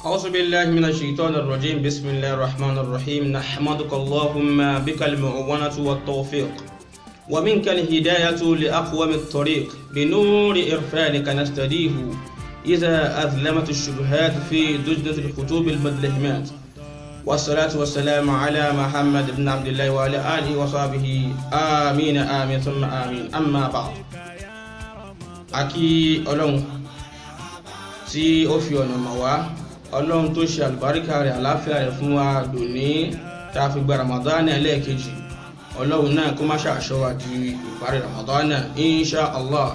أعوذ بالله من الشيطان الرجيم. بسم الله الرحمن الرحيم. نحمدك اللهم بك المعونة والتوفيق ومنك الهداية لأقوم الطريق بنور إرفانك نستديه إذا أظلمت الشبهات في دجنة الخطوب المدلهمات. والصلاة والسلام على محمد بن عبد الله وعلى آله وصحبه آمين آمين ثم آمين. أما بعد. Aki Ọlọ́run tí ó fi ọ̀nà mọ̀ wá, Ọlọ́run tó ṣe àlùbáríkà rẹ̀ àlàáfíà rẹ̀ fún wa dòní tá a fi gba Ramadan ẹlẹ́ẹ̀kejì. Ọlọ́run náà kó má ṣàṣọ́ wa di ìparí Ramadan insha Allah.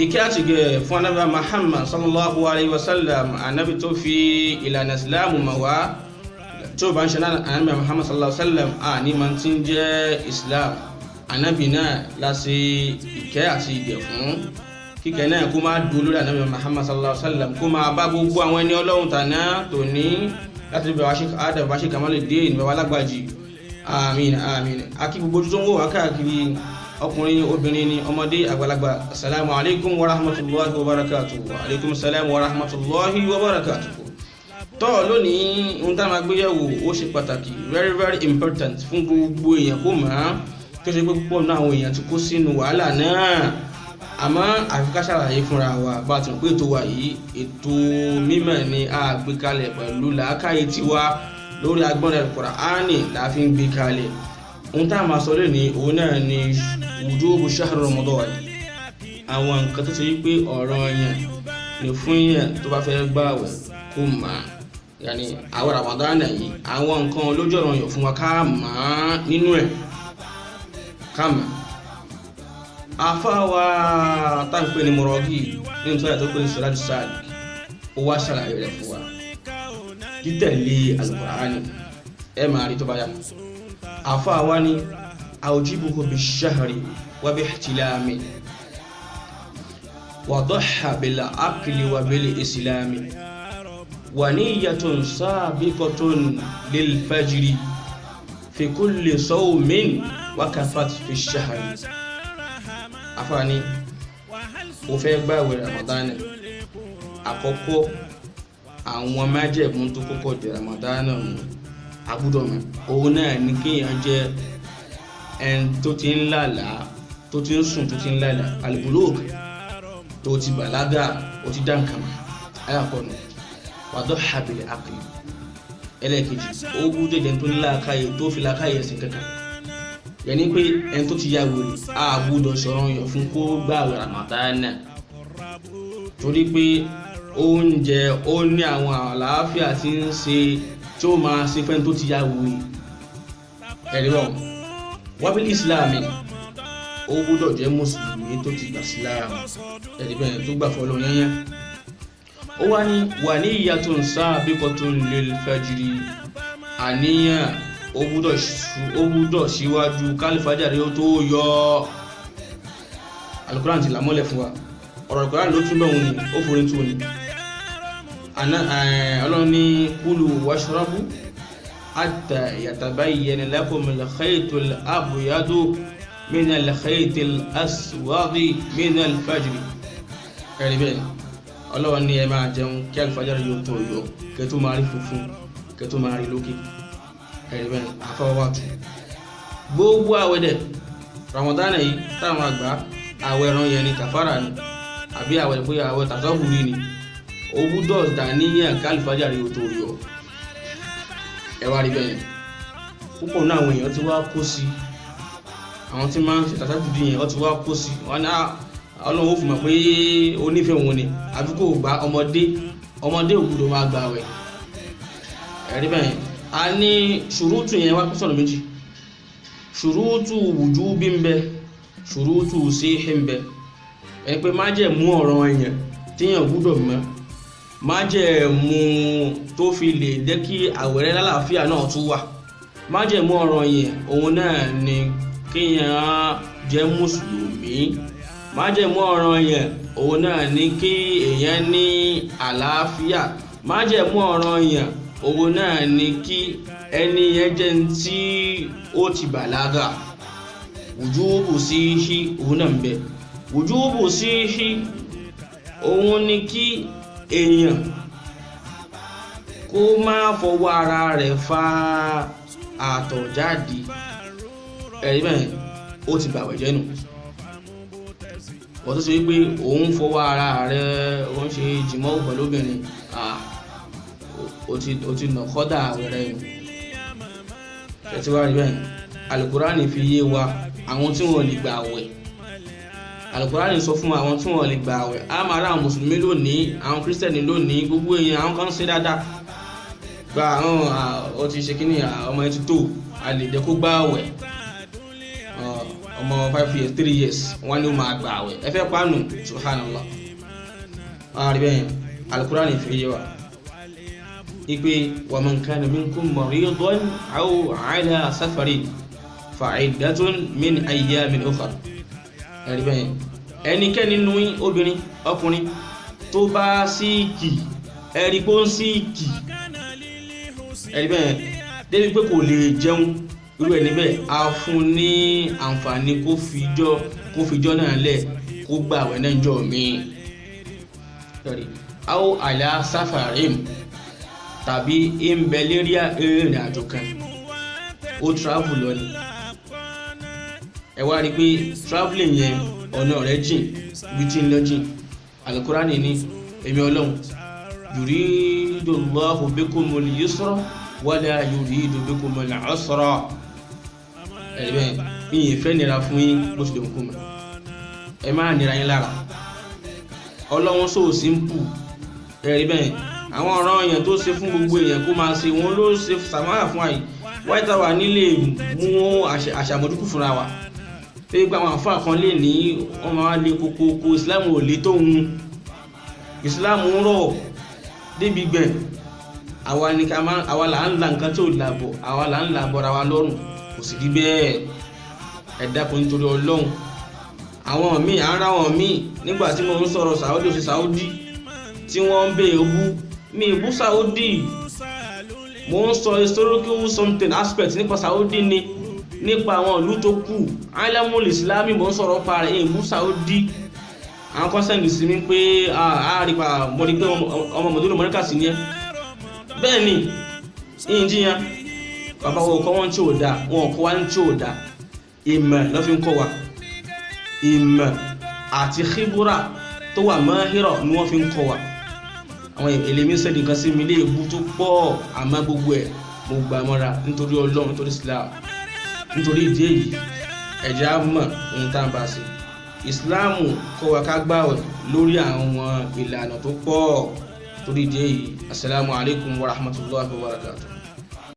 Ìkẹ́ àti gẹ̀ fún Ànábì Muhammad sallallahu alayhi wa sallam, Ànábì tó fi ìlànà Ìsìlámù mọ̀ wá. Tí ó bá ń ṣe Ànábì Muhammad sallallahu alayhi wa sallam, àní máa ti ń jẹ́ Islam. Ànábì náà láti ìkẹ́ àti ìgẹ̀ fún. Kíkẹ́ náà kó máa dúró lórí Ànábì Muhammad sallallahu alaihi wasallam, kó máa bá gbogbo àwọn ẹni Ọlọ́run tàná tòní láti bẹ̀rẹ̀ Sheikh Adam Sheikh Kamaluddin bàbá alágbàjì. Àmín àmín. Akí gbogbo tó ń wò wá káàkiri, ọkùnrin obìnrin ni ọmọdé àgbàlagbà. Assalamu alaikum wa rahmatullahi wa barakatuh. Wa alaikum assalam wa rahmatullahi wa barakatuh. Tó lónìí ohun tá máa gbé yẹ̀wò ó ṣe pàtàkì, very very important fún gbogbo èèyàn kó máa tó ṣe pé púpọ̀ náà àwọn èèyàn ti kó sínú wàhálà náà. Àmọ́ àfikà ṣàlàyé fúnra wa bá ti mọ̀ pé ètò wa yìí ètò mímọ̀ ni a gbé kalẹ̀ pẹ̀lú làákàyè tiwa lórí agbọ́nrẹ̀ Al-Qur'ani la fi ń gbé kalẹ̀. Ohun tá a máa sọ lónìí òun náà ni wujubu shahr Ramadan. Àwọn nǹkan tó ṣe wípé ọ̀ranyàn ni fún yẹn tó bá fẹ́ gbààwẹ̀ kó máa yàní àwọn Ramadan yìí àwọn nǹkan lójú ọ̀ranyàn fún wa ká máa nínú ẹ̀ ká máa. Àfáwà tá ń pè ní Muraghi nínú tó yàtọ̀ pé ní Siraju Salik ó wá ṣàlàyé rẹ̀ fún wa títẹ̀lé Al-Qur'ani ẹ máa rí tó bá yá. Àfáwà ní awjibuhu bish-shahri wa bi-ihtilami wa dahha bil-aqli wa bil-islami wa niyyatun sabiqatun lil-fajri fi kulli sawmin wa kafat fi-sh-shahri. Àfáàní ó fẹ́ gbààwẹ̀ Ramadan àkọ́kọ́ àwọn májẹ̀mú tó kọ́kọ́ di Ramadan mú agbọ́dọ̀ mọ̀ òun náà ní kéèyàn jẹ́ ẹni tó ti ń lálàá tó ti ń sùn tó ti ń lálàá al-bulugh tó ti bàlágà ó ti dáǹkàmà ayàkọ́nù wadahha bil aqli. Ẹlẹ́ẹ̀kejì ó gbọ́dọ̀ jẹ́ tó ní làákàyè tó fi làákàyè ẹ̀sìn kankan, yẹni pé ẹni tó ti ya wèrè a gbọ́dọ̀ sọ̀rọ̀ yàn fún kó gbààwẹ̀ Ramadan torí pé oúnjẹ ó ní àwọn àlàáfíà tí ń ṣe tí ó máa ṣe fẹ́ni tó ti ya wèrè. ẹ̀rí wọn wá bí Islam ó gbọ́dọ̀ jẹ́ mùsùlùmí tó ti gbà Islam, ẹ̀rí bẹ́ẹ̀ tó gbà fọlọ́ yẹn. Ó wá ní wà ní niyyatun sabiqatun lil fajri, àníyàn ó gbọ́dọ̀ síwájú kálífàjárì ó tó yọ. Al-Qur'an ti làmọ́lẹ̀ fún wa, ọ̀rọ̀ Al-Qur'an ló túnbọ̀ òun ni ó forí tó ni. Ọlọ́run ní kulu washrabu hatta yatabayyana lakumul khaytul abyadu minal khaytil aswadi minal fajri. ẹ̀rí bẹ́ẹ̀ Ọlọ́run ní ẹ máa jẹun kí kálífàjárì ó tó yọ, kẹ́ tó máa rí funfun kẹ́ tó máa rí lókè. ẹ̀rìbẹ̀ àfọwọ́tù gbogbo àwẹ̀dẹ̀ Ramadan yìí táwọn àgbà àwẹ̀ ẹran yẹn ni kàfàrà ni àbí àwẹ̀ pé àwẹ̀ tàtọ́hùrí ni ó gbúdọ̀ dàníyàn kálífàjárì ó tó yọ. ẹwà rí bẹ́ẹ̀ púpọ̀ náà àwọn èèyàn ti wá kó sí, àwọn tí máa ń ṣe tàtàjùdí yẹn wọ́n ti wá kó sí, wọ́n ní Ọlọ́run ó fi mọ̀ pé onífẹ̀ẹ́ òun ni àbí kò gba ọmọdé ò gbúdọ̀ máa gba àwẹ̀. ẹ̀rí bẹ́ẹ̀ a ní ṣùrútù yẹn wá pẹ́sọ̀nà méjì, ṣùrútù wùjúbí ń bẹ, ṣùrútù síhì ń bẹ. ẹni pé májẹ̀mú ọ̀rọ̀ èèyàn tíyàn gbúdọ̀ mọ̀, májẹ̀mú tó fi lè jẹ́ kí àwẹ̀rẹ́ lálàáfíà náà tún wà. májẹ̀mú ọ̀rọ̀ yẹn òun náà ni kíyàn jẹ́ mùsùlùmí, májẹ̀mú ọ̀rọ̀ yẹn òun náà ni kí èèyàn ní àlàáfíà, májẹ̀mú ọ̀rọ̀ yẹn òun náà ni kí ẹni yẹn jẹ́ tí ó ti bàlágà. Wujubu síhí òun náà ń bẹ. Wujubu síhí òun ni kí èèyàn kó má fọwọ́ ara rẹ̀ fa àtọ̀ jáde ẹ̀rí bẹ́ẹ̀ ó ti bàwẹ̀ jẹ́ nù. wọ́n tó ṣe wípé òun fọwọ́ ara rẹ̀ òun ṣe jìmọ́ pẹ̀lú obìnrin ó ti nà kọ́dà rẹ̀ nù. ẹ̀tí wá rí bẹ́ẹ̀ Al-Qur'ani fi yé wa àwọn tí wọ́n lè gbà àwẹ̀. Al-Qur'ani sọ fún àwọn tí wọ́n lè gbà àwẹ̀. a máa rá àwọn mùsùlùmí lónìí, àwọn kírísítẹ̀nì lónìí, gbogbo èèyàn àwọn kan ṣe dáadáa gba àwọn ó ti ṣe kíní ọmọ ẹ ti tó a lè jẹ́ kó gbà àwẹ̀. ọmọ 5 years 3 years wọ́n ní ó máa gbà àwẹ̀. ẹ fẹ́ pàánù subhanallah. rí bẹ́ẹ̀ Al-Qur'ani fi yé wa ipe wa man kana minkum maridan aw ala safarin fa'iddatun min ayyamin ukhra. ẹ̀rí bẹ́ẹ̀ ẹnikẹ́ni nínú obìnrin ọkùnrin tó bá síìkì ẹ̀rí pé ó ń síìkì ẹ̀rí bẹ́ẹ̀ débi pé kò lè jẹun irú ẹni bẹ́ẹ̀ a fún ní àǹfààní kó fijọ́ náà lẹ̀ kó gbààwẹ̀ náà jọ míì. ẹ̀rí aw ala safarin tàbí ìmbẹ̀léríà ìrìn àjò kan ó travel lọ ni ẹ wá rí pé traveling yẹn ọ̀nà rẹ̀ jìn bí tí ń lọ jìn. Al-Qur'ani ní èmi Ọlọ́run yuridullahu bikumul yusra wala yuridu bikumul usra. ẹ̀rí bẹ́ẹ̀ mi ì fẹ́ nira fún yín bó ṣe lè mú kó mọ̀ ẹ má nira yín lára. Ọlọ́run so simple. ẹ̀rí bẹ́ẹ̀ àwọn ọ̀ràn èèyàn tó ṣe fún gbogbo èèyàn kó máa ṣe wọn ló ṣe sàmáà fún àyè wáyé táwa nílé mú àṣàmójúkú fúnra wa pé gba àwọn àfáà kan lè ní wọ́n máa lè kókó ìsìláàmù ò lè tóun ìsìláàmù ń rọ̀ débi gbẹ̀ àwa là ń la nǹkan tí ò làbọ̀ àwa là ń làbọ̀ra wa lọ́rùn kò sì rí bẹ́ẹ̀. ẹ dákun nítorí Ọlọ́run àwọn míì ara wọn míì nígbà tí mo ń sọ̀rọ̀ Saudi òsì Saudi tí wọ́n ń bèèrè bú mi ìbú Saudi mo ń sọ historical something aspect nípa Saudi ni nípa àwọn ìlú tó kù alamul islami mo ń sọ̀rọ̀ pa rẹ̀ ìbú Saudi. àwọn kan sẹ́ndì sí mi pé àárípa mo rí pé ọmọ mọ̀dúnú mọ́ríkà sí ní ẹ́ bẹ́ẹ̀ ni ìjìyàn bàbá wọn kọ́ wọ́n tí ò dá wọn kọ́ wá ń tí ò dá ìmọ̀ lọ́ fi ń kọ́ wa ìmọ̀ àti khibura tó wà mahira ni wọ́n fi ń kọ́ wa. àwọn èlémí sẹ́dì kan sí mi lé ebú tó pọ̀ àmọ́ gbogbo ẹ̀ mo gbà mọ́ra nítorí Ọlọ́run nítorí Islam nítorí ìdí èyí ẹ̀jẹ̀ á mọ̀ ohun tá à ń bá sí. Ìsìláàmù kọ́ wa ká gbààwẹ̀ lórí àwọn ìlànà tó pọ̀ torí ìdí èyí. Assalamu alaikum wa rahmatullahi wa barakatuh.